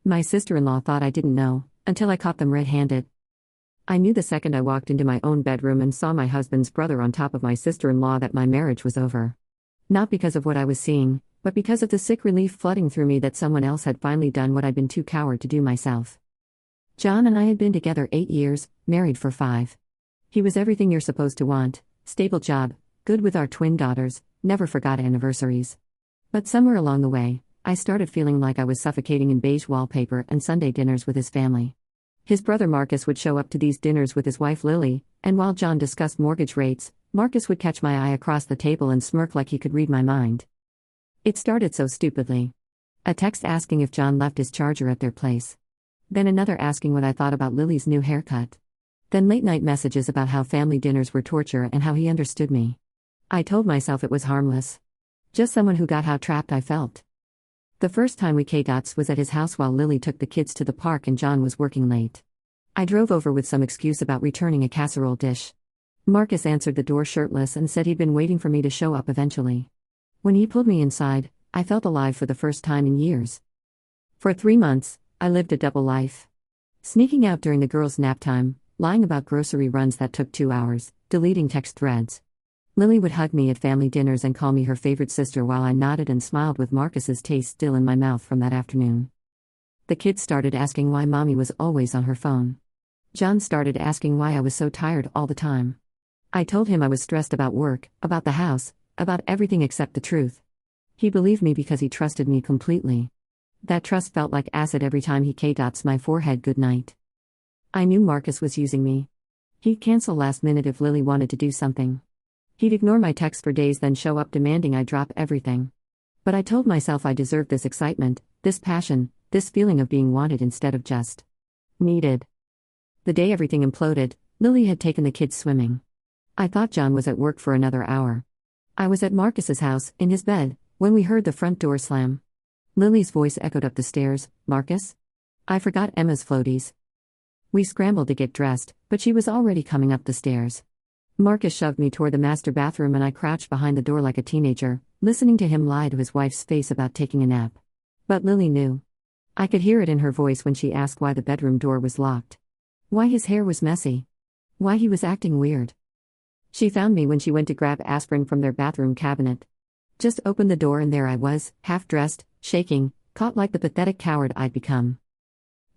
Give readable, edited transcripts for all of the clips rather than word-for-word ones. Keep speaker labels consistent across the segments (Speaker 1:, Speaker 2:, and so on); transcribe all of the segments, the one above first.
Speaker 1: My sister-in-law thought I didn't know, until I caught them red-handed. I knew the second I walked into my own bedroom and saw my husband's brother on top of my sister-in-law that my marriage was over. Not because of what I was seeing, but because of the sick relief flooding through me that someone else had finally done what I'd been too coward to do myself. John and I had been together 8 years, married for 5. He was everything you're supposed to want: stable job, good with our twin daughters, never forgot anniversaries. But somewhere along the way, I started feeling like I was suffocating in beige wallpaper and Sunday dinners with his family. His brother Marcus would show up to these dinners with his wife Lily, and while John discussed mortgage rates, Marcus would catch my eye across the table and smirk like he could read my mind. It started so stupidly. A text asking if John left his charger at their place. Then another asking what I thought about Lily's new haircut. Then late-night messages about how family dinners were torture and how he understood me. I told myself it was harmless. Just someone who got how trapped I felt. The first time we K-dots was at his house while Lily took the kids to the park and John was working late. I drove over with some excuse about returning a casserole dish. Marcus answered the door shirtless and said he'd been waiting for me to show up eventually. When he pulled me inside, I felt alive for the first time in years. For 3 months, I lived a double life. Sneaking out during the girls' nap time, lying about grocery runs that took 2 hours, deleting text threads. Lily would hug me at family dinners and call me her favorite sister while I nodded and smiled with Marcus's taste still in my mouth from that afternoon. The kids started asking why mommy was always on her phone. John started asking why I was so tired all the time. I told him I was stressed about work, about the house, about everything except the truth. He believed me because he trusted me completely. That trust felt like acid every time he K-dots my forehead goodnight. I knew Marcus was using me. He'd cancel last minute if Lily wanted to do something. He'd ignore my texts for days then show up demanding I drop everything. But I told myself I deserved this excitement, this passion, this feeling of being wanted instead of just needed. The day everything imploded, Lily had taken the kids swimming. I thought John was at work for another hour. I was at Marcus's house, in his bed, when we heard the front door slam. Lily's voice echoed up the stairs, "Marcus?" I forgot Emma's floaties. We scrambled to get dressed, but she was already coming up the stairs. Marcus shoved me toward the master bathroom and I crouched behind the door like a teenager, listening to him lie to his wife's face about taking a nap. But Lily knew. I could hear it in her voice when she asked why the bedroom door was locked. Why his hair was messy. Why he was acting weird. She found me when she went to grab aspirin from their bathroom cabinet. Just opened the door and there I was, half-dressed, shaking, caught like the pathetic coward I'd become.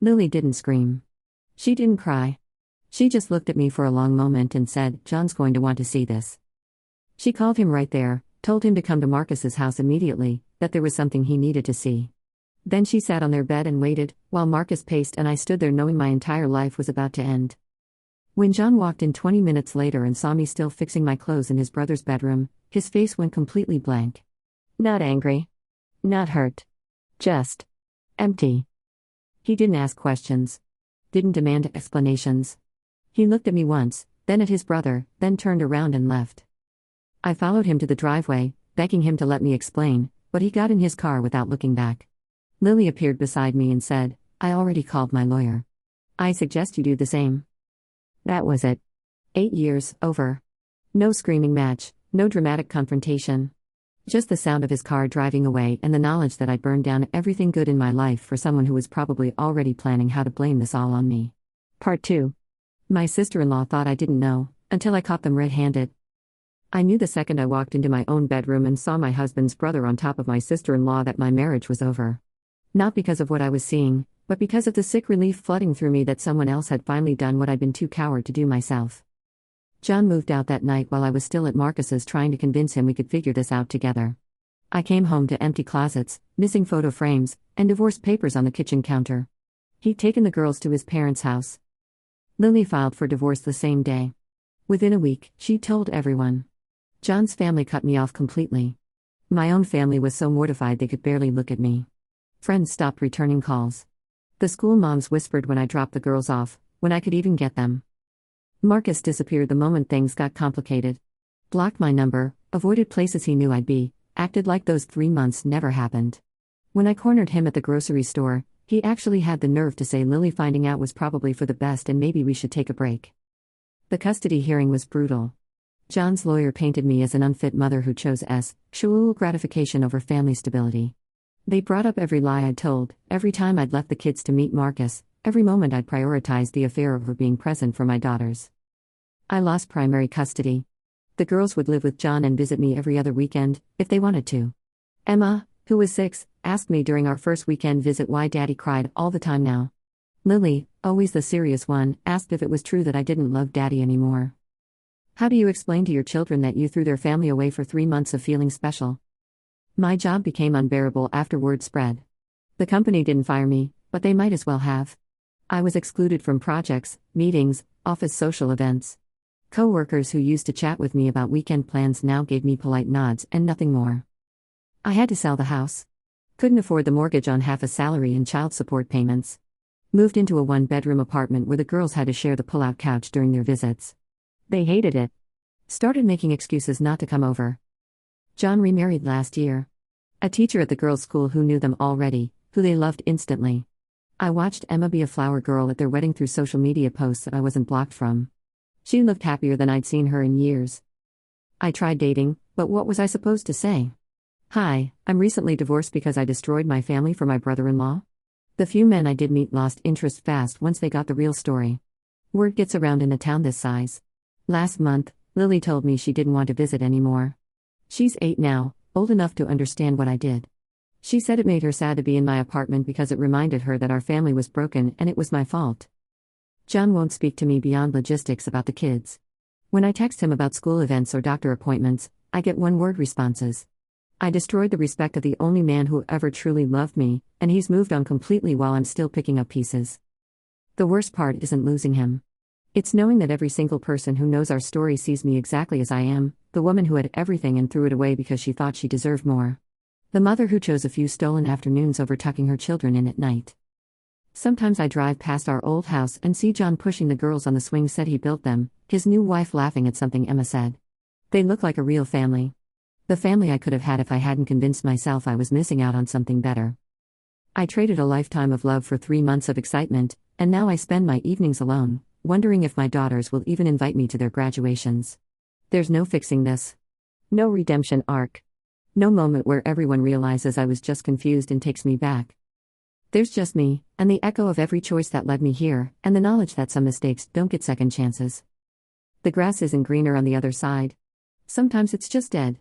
Speaker 1: Lily didn't scream. She didn't cry. She just looked at me for a long moment and said, "John's going to want to see this." She called him right there, told him to come to Marcus's house immediately, that there was something he needed to see. Then she sat on their bed and waited, while Marcus paced and I stood there knowing my entire life was about to end. When John walked in 20 minutes later and saw me still fixing my clothes in his brother's bedroom, his face went completely blank. Not angry. Not hurt. Just empty. He didn't ask questions. Didn't demand explanations. He looked at me once, then at his brother, then turned around and left. I followed him to the driveway, begging him to let me explain, but he got in his car without looking back. Lily appeared beside me and said, "I already called my lawyer. I suggest you do the same." That was it. 8 years, over. No screaming match, no dramatic confrontation. Just the sound of his car driving away and the knowledge that I'd burned down everything good in my life for someone who was probably already planning how to blame this all on me. Part 2. My sister-in-law thought I didn't know, until I caught them red-handed. I knew the second I walked into my own bedroom and saw my husband's brother on top of my sister-in-law that my marriage was over. Not because of what I was seeing, but because of the sick relief flooding through me that someone else had finally done what I'd been too coward to do myself. John moved out that night while I was still at Marcus's trying to convince him we could figure this out together. I came home to empty closets, missing photo frames, and divorce papers on the kitchen counter. He'd taken the girls to his parents' house. Lily filed for divorce the same day. Within a week, she told everyone. John's family cut me off completely. My own family was so mortified they could barely look at me. Friends stopped returning calls. The school moms whispered when I dropped the girls off, when I could even get them. Marcus disappeared the moment things got complicated. Blocked my number, avoided places he knew I'd be, acted like those 3 months never happened. When I cornered him at the grocery store, he actually had the nerve to say Lily finding out was probably for the best and maybe we should take a break. The custody hearing was brutal. John's lawyer painted me as an unfit mother who chose sexual gratification over family stability. They brought up every lie I'd told, every time I'd left the kids to meet Marcus, every moment I'd prioritized the affair over being present for my daughters. I lost primary custody. The girls would live with John and visit me every other weekend, if they wanted to. Emma, who was 6, asked me during our first weekend visit why Daddy cried all the time now. Lily, always the serious one, asked if it was true that I didn't love Daddy anymore. How do you explain to your children that you threw their family away for 3 months of feeling special? My job became unbearable after word spread. The company didn't fire me, but they might as well have. I was excluded from projects, meetings, office social events. Co-workers who used to chat with me about weekend plans now gave me polite nods and nothing more. I had to sell the house. Couldn't afford the mortgage on half a salary and child support payments. Moved into a 1-bedroom apartment where the girls had to share the pull-out couch during their visits. They hated it. Started making excuses not to come over. John remarried last year. A teacher at the girls' school who knew them already, who they loved instantly. I watched Emma be a flower girl at their wedding through social media posts that I wasn't blocked from. She looked happier than I'd seen her in years. I tried dating, but what was I supposed to say? Hi, I'm recently divorced because I destroyed my family for my brother-in-law? The few men I did meet lost interest fast once they got the real story. Word gets around in a town this size. Last month, Lily told me she didn't want to visit anymore. She's 8 now, old enough to understand what I did. She said it made her sad to be in my apartment because it reminded her that our family was broken and it was my fault. John won't speak to me beyond logistics about the kids. When I text him about school events or doctor appointments, I get one-word responses. I destroyed the respect of the only man who ever truly loved me, and he's moved on completely while I'm still picking up pieces. The worst part isn't losing him. It's knowing that every single person who knows our story sees me exactly as I am, the woman who had everything and threw it away because she thought she deserved more. The mother who chose a few stolen afternoons over tucking her children in at night. Sometimes I drive past our old house and see John pushing the girls on the swing set he built them, his new wife laughing at something Emma said. They look like a real family. The family I could have had if I hadn't convinced myself I was missing out on something better. I traded a lifetime of love for 3 months of excitement, and now I spend my evenings alone, wondering if my daughters will even invite me to their graduations. There's no fixing this. No redemption arc. No moment where everyone realizes I was just confused and takes me back. There's just me, and the echo of every choice that led me here, and the knowledge that some mistakes don't get second chances. The grass isn't greener on the other side. Sometimes it's just dead.